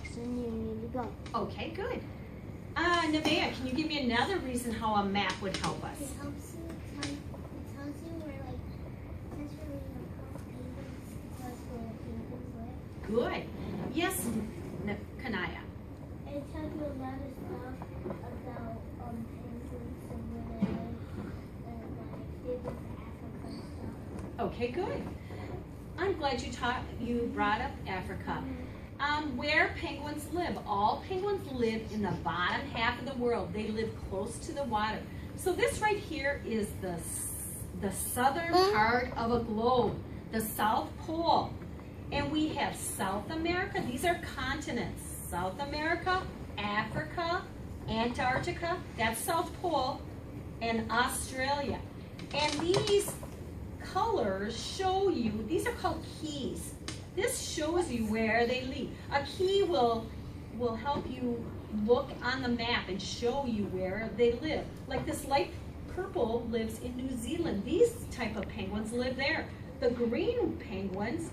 direction you need to go. Okay, good. Nevaeh, can you give me another reason how a map would help us? It tells you where, like, since you're reading about penguins, it tells you where penguins live. Good. Yes, Kanaya. It tells you a lot of stuff about penguins and where they live, and like they live in Africa and stuff. Okay, good. I'm glad you brought up Africa. Where penguins live. All penguins live in the bottom half of the world. They live close to the water. So this right here is the southern part of a globe, the South Pole. And we have South America. These are continents. South America, Africa, Antarctica, that's South Pole, and Australia. And these colors show you, these are called keys. This shows you where they live. A key will help you look on the map and show you where they live. Like this light purple lives in New Zealand. These type of penguins live there. The green penguins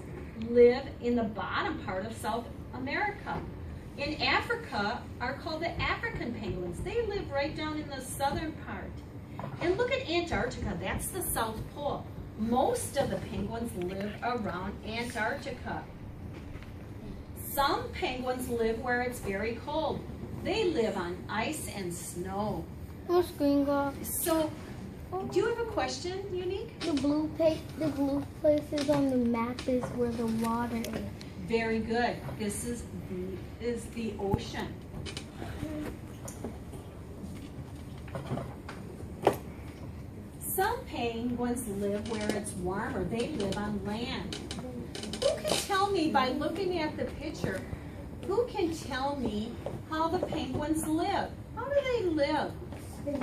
live in the bottom part of South America. In Africa are called the African penguins. They live right down in the southern part. And look at Antarctica, that's the South Pole. Most of the penguins live around Antarctica. Some penguins live where it's very cold. They live on ice and snow. Where's Greengard? So, do you have a question, Unique? The blue places on the map is where the water is. Very good. This is the ocean. Some penguins live where it's warmer. They live on land. Who can tell me, by looking at the picture, who can tell me how the penguins live? How do they live?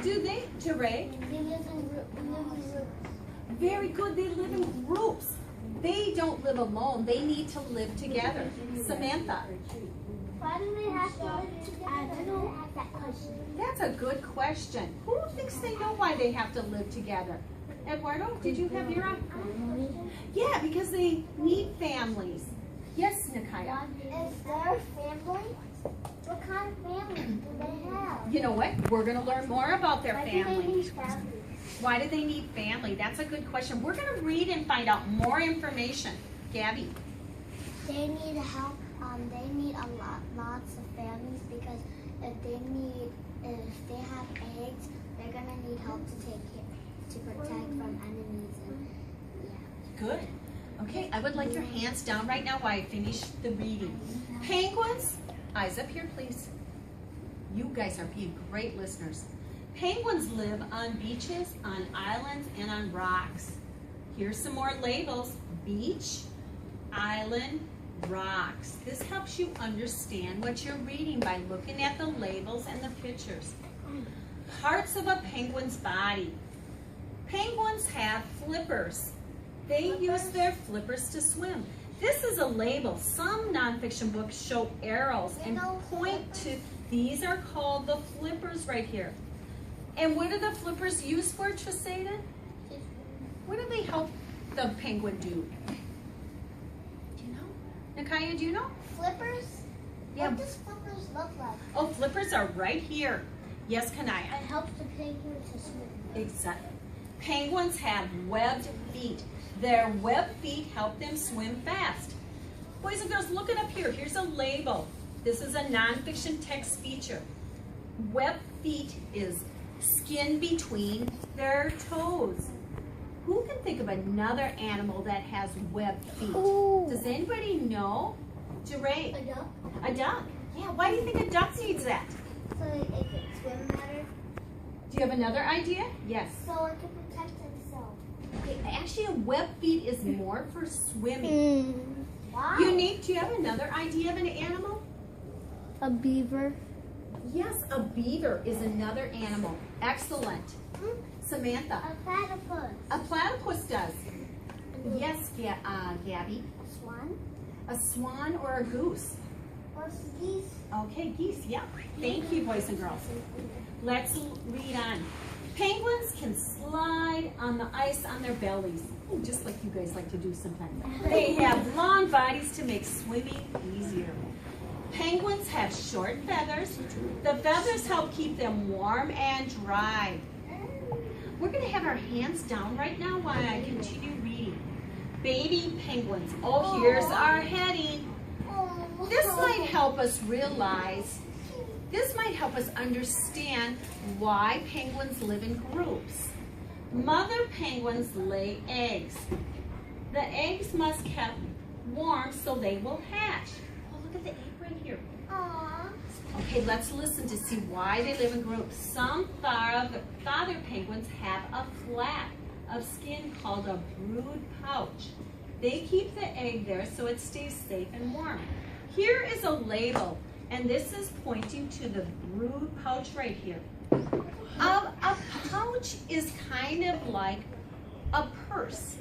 Do they, Jeray? They live in groups. Very good. They live in groups. They don't live alone. They need to live together. Samantha? Why do they have to live together? I don't have that question. That's a good question. Who thinks they know why they have to live together? Eduardo, did you have your own? Yeah, because they need families. Yes, Nikaya? Is there a family? What kind of family do they have? You know what? We're going to learn more about their Why do they family. need family? Why do they need family? That's a good question. We're going to read and find out more information. Gabby? They need help. They need lots of families, because if they have eggs, they're gonna need help to protect from enemies. And yeah. Good. Okay, I would like your hands down right now while I finish the reading. Penguins, eyes up here, please. You guys are being great listeners. Penguins live on beaches, on islands, and on rocks. Here's some more labels. Beach, island, rocks. This helps you understand what you're reading by looking at the labels and the pictures. Parts of a penguin's body. Penguins have flippers. They use their flippers to swim. This is a label. Some nonfiction books show arrows and point to, these are called the flippers right here. And what are the flippers used for, Trisada? What do they help the penguin do? Nikaya, do you know? Flippers? Yeah. What does flippers look like? Oh, flippers are right here. Yes, It Kanaya. helps the penguin to swim. Exactly. Penguins have webbed feet. Their webbed feet help them swim fast. Boys and girls, look it up here. Here's a label. This is a nonfiction text feature. Webbed feet is skin between their toes. Who can think of another animal that has webbed feet? Ooh. Does anybody know? Jeray. A duck? A duck. Yeah, why do you think a duck needs that? So it can swim better. Do you have another idea? Yes. So it can protect itself. Okay, actually, a webbed feet is more for swimming. Wow. Unique, do you have another idea of an animal? A beaver. Yes, a beaver is another animal. Excellent. Samantha. A platypus. A platypus does. Yes, Gabby. A swan. A swan or a goose. Or geese. Okay, geese, yeah. Thank you, boys and girls. Let's read on. Penguins can slide on the ice on their bellies, just like you guys like to do sometimes. They have long bodies to make swimming easier. Penguins have short feathers. The feathers help keep them warm and dry. We're going to have our hands down right now while I continue reading. Baby penguins. Oh, here's our heading. This might help us understand why penguins live in groups. Mother penguins lay eggs. The eggs must be kept warm so they will hatch. Oh, look at the egg right here. Okay, let's listen to see why they live in groups. Some father penguins have a flap of skin called a brood pouch. They keep the egg there so it stays safe and warm. Here is a label, and this is pointing to the brood pouch right here. A pouch is kind of like a purse.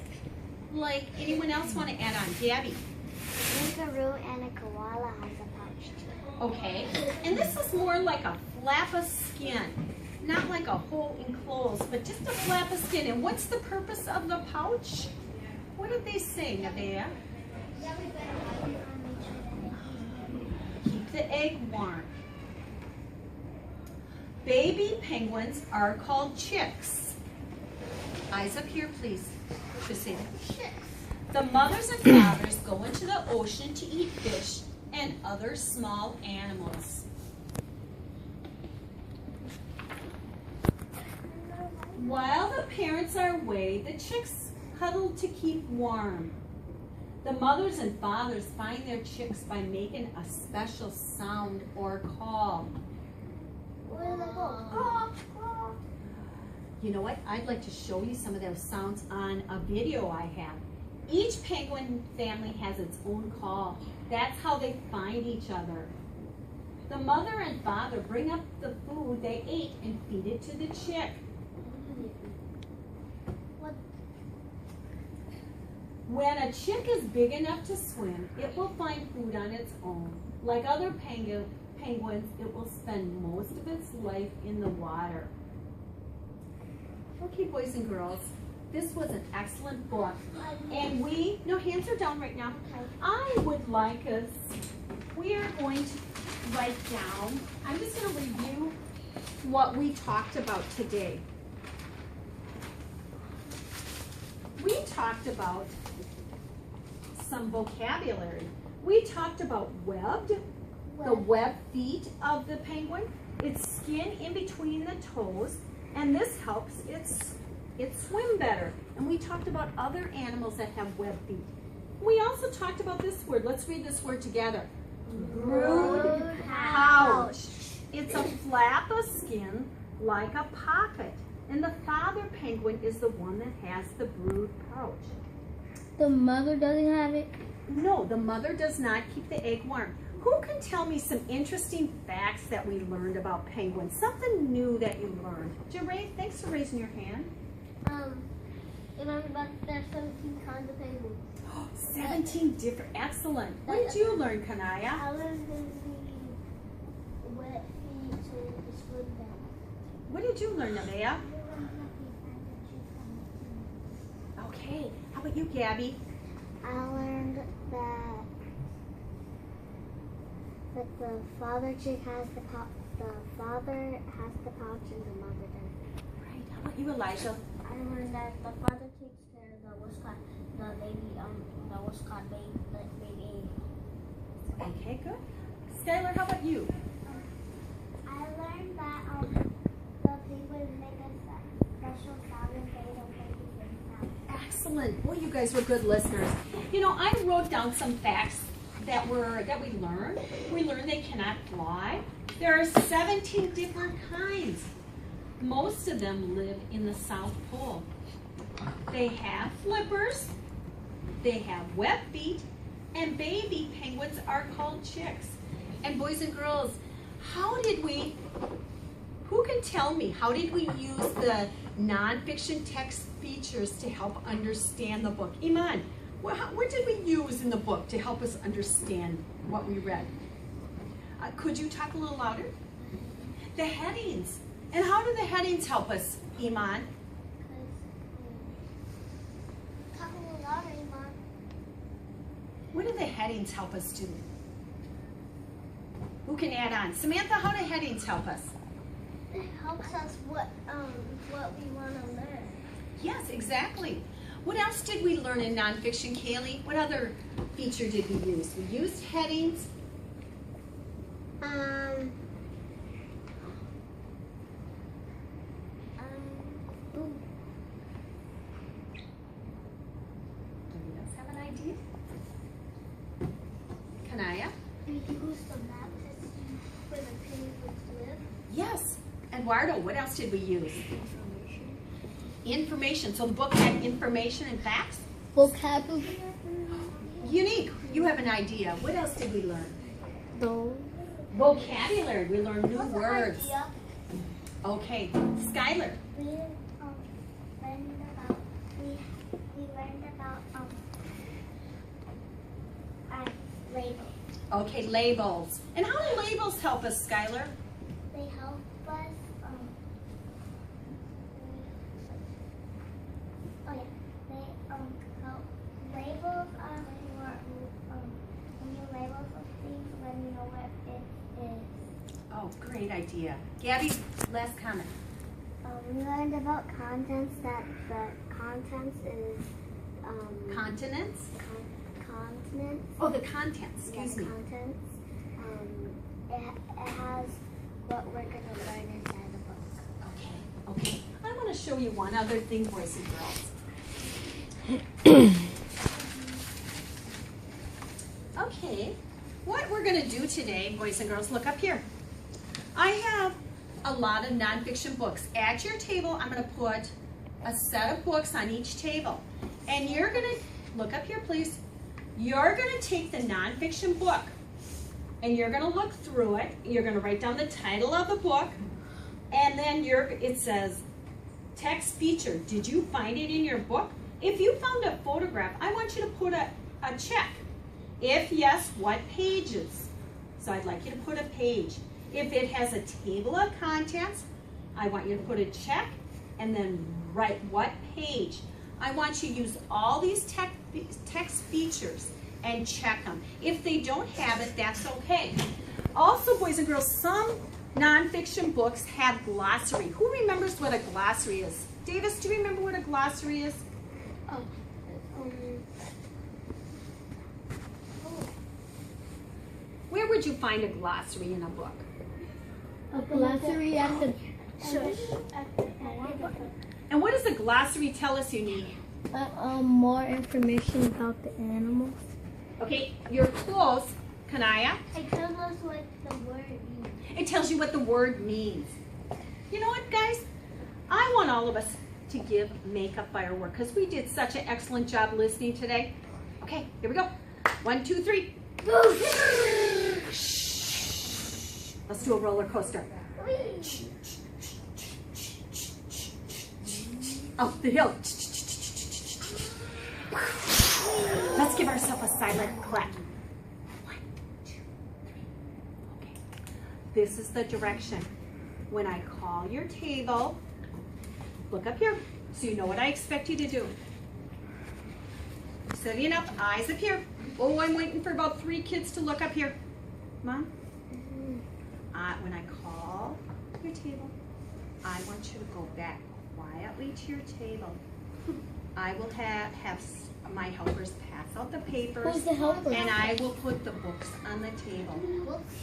Like, anyone else want to add on? Gabby? A kangaroo and a koala has a pouch too. Okay, and this is more like a flap of skin. Not like a whole enclosed, but just a flap of skin. And what's the purpose of the pouch? What did they say, Nevaeh? Keep the egg warm. Baby penguins are called chicks. Eyes up here, please. Just say that. The mothers and fathers go into the ocean to eat fish and other small animals. While the parents are away, the chicks cuddle to keep warm. The mothers and fathers find their chicks by making a special sound or call. Where do they go? You know what? I'd like to show you some of those sounds on a video I have. Each penguin family has its own call. That's how they find each other. The mother and father bring up the food they ate and feed it to the chick. When a chick is big enough to swim, it will find food on its own. Like other penguins, it will spend most of its life in the water. Okay, boys and girls, this was an excellent book. And no, hands are down right now. I would like us, we are going to write down, I'm just going to review what we talked about today. We talked about some vocabulary. We talked about webbed, the webbed feet of the penguin, its skin in between the toes, and this helps it swim better. And we talked about other animals that have webbed feet. We also talked about this word. Let's read this word together. Brood pouch. It's a flap of skin like a pocket. And the father penguin is the one that has the brood pouch. The mother doesn't have it? No, the mother does not keep the egg warm. Who can tell me some interesting facts that we learned about penguins? Something new that you learned. Jeray, thanks for raising your hand. You learned about there's 17 kinds of penguins. 17 different, excellent. What did you learn, Kanaya? I learned the wet feet so the swim better. What did you learn, Nevaeh? Okay, how about you, Gabby? I learned that the father chick has the pouch, the father has the pouch and the mother doesn't. Right, how about you, Elijah? I learned that the father takes care of the baby egg. Okay, good. Skylar, how about you? I learned that the penguins make a special sound and they don't make the same sound. Excellent. Boy, you guys were good listeners. You know, I wrote down some facts that we learned. We learned they cannot fly. There are 17 different kinds. Most of them live in the South Pole. They have flippers, they have webbed feet, and baby penguins are called chicks. And boys and girls, who can tell me, how did we use the nonfiction text features to help understand the book? Iman, what did we use in the book to help us understand what we read? Could you talk a little louder? The headings. And how do the headings help us, Iman? Talk a little louder, Iman. What do the headings help us do? Who can add on? Samantha, how do headings help us? It helps us what we want to learn. Yes, exactly. What else did we learn in nonfiction, Kaylee? What other feature did we use? We used headings. Anybody else have an idea? Kanaya? We use the map to see where the penguins live. Yes. Eduardo, what else did we use? Information. Information. So the book had information and facts? Vocabulary. Unique. You have an idea. What else did we learn? Those. Vocabulary. We learned new words. Idea. Okay. Skylar. We learned about labels. Okay, labels. And how do labels help us, Skylar? They help us. They help. Labels are when you label something, when you know what it is. Oh, great idea. Gabby, last comment. We learned about contents that the contents is Continents? continents. Oh, the contents. Excuse me. Contents. It has what we're gonna learn inside the book. Okay, okay. I want to show you one other thing, boys and girls. Okay, what we're going to do today, boys and girls, look up here. I have a lot of nonfiction books. At your table, I'm going to put a set of books on each table. And you're going to, look up here please, you're going to take the nonfiction book and you're going to look through it. You're going to write down the title of the book, and then it says, text feature. Did you find it in your book? If you found a photograph, I want you to put a check. If yes, what pages? So I'd like you to put a page. If it has a table of contents, I want you to put a check and then write what page. I want you to use all these text features and check them. If they don't have it, that's okay. Also, boys and girls, some nonfiction books have glossary. Who remembers what a glossary is? Davis, do you remember what a glossary is? Where would you find a glossary in a book? A glossary at the And what does a glossary tell us you need? more information about the animals. Okay, you're close, Kanaya. It tells us what the word means. It tells you what the word means. You know what, guys? I want all of us to make up by our work because we did such an excellent job listening today. Okay, here we go. 1, 2, 3. Shh. Let's do a roller coaster. Up the hill. Let's give ourselves a silent clap. 1, 2, 3. Okay. This is the direction. When I call your table, look up here so you know what I expect you to do. Setting up, eyes up here. Oh, I'm waiting for about 3 kids to look up here. Mom? When I call your table, I want you to go back quietly to your table. I will have my helpers pass out the papers. Who's the helper? And I will put the books on the table. Books?